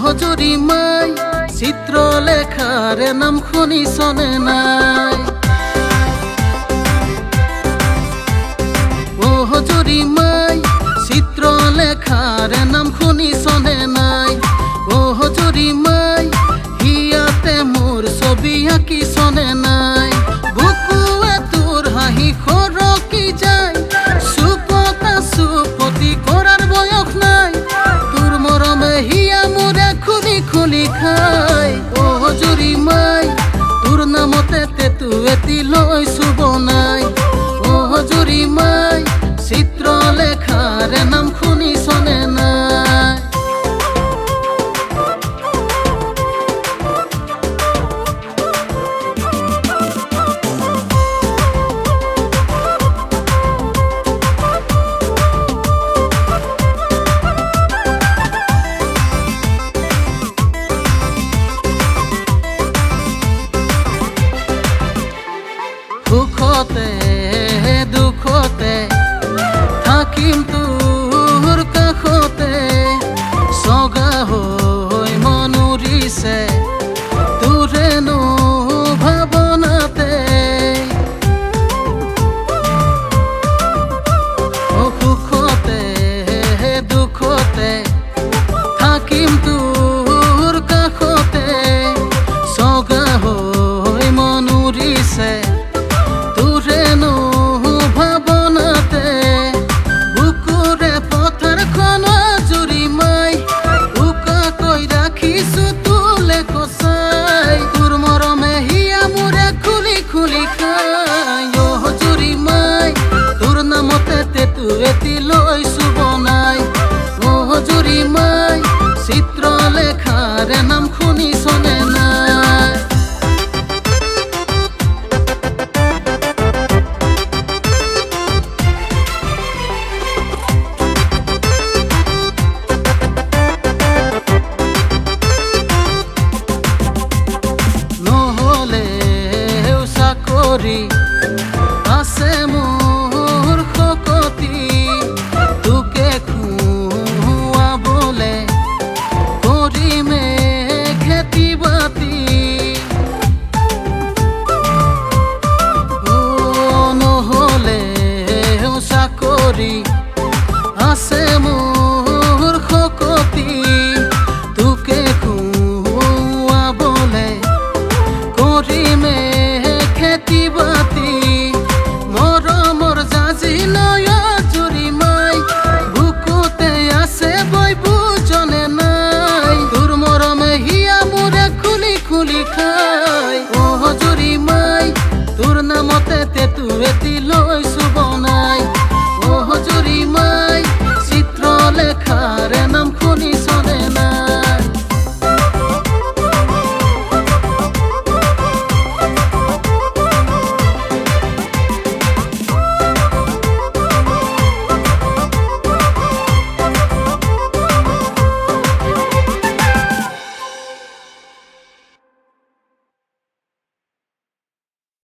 হজুরি মাই চিত্র লেখার নাম শুনিছনে নাই? ও হজুরি মাই চিত্র লেখার নাম শুনিছনে নাই? ও হজুরি মাই হিয়াতে মোর ছবি আঁকিছনে নাই? বুকুৱে তোৰ হাঁহি খৰকি যায়, চুকতা চুপতি কৰাৰ বয়স নাই, তোৰ মৰমে হিয়া মোৰে খুলি খুলি খায়। ও হজুৰি মাই তোৰ নামতে তেতু এটি লৈছো বনাই। ও হজুৰি মাই চিত্ৰ লেখাৰ নাম শুনিছনে নাই? সুখতে দুখতে থাকিম তোৰ কাষতে, চগা হৈ মন উৰিছে তোৰেনো ভাৱনাতে। সুখতে দুখতে থাকিম তোৰ কাষতে, চগা হৈ মন উৰিছে তোৰেনো ভাৱনাতে। বুকুৰে পথাৰখন আজুৰি মাই উকাকৈ ৰাখিছো তোলে সঁচাই, তোৰ মৰমে হিয়া মোৰে খুলি খুলি খায়। ও হজুৰি মাই তোৰ নামতে তেতু এটি লৈছো বনাই। ও হজুৰি মাই চিত্ৰ লেখাৰ নাম শুনিছনে নাই? আছে মোৰ শকতি তোকে খুৱাবলে, কৰিমে খেতি বাতি। নহ'লে চাকৰি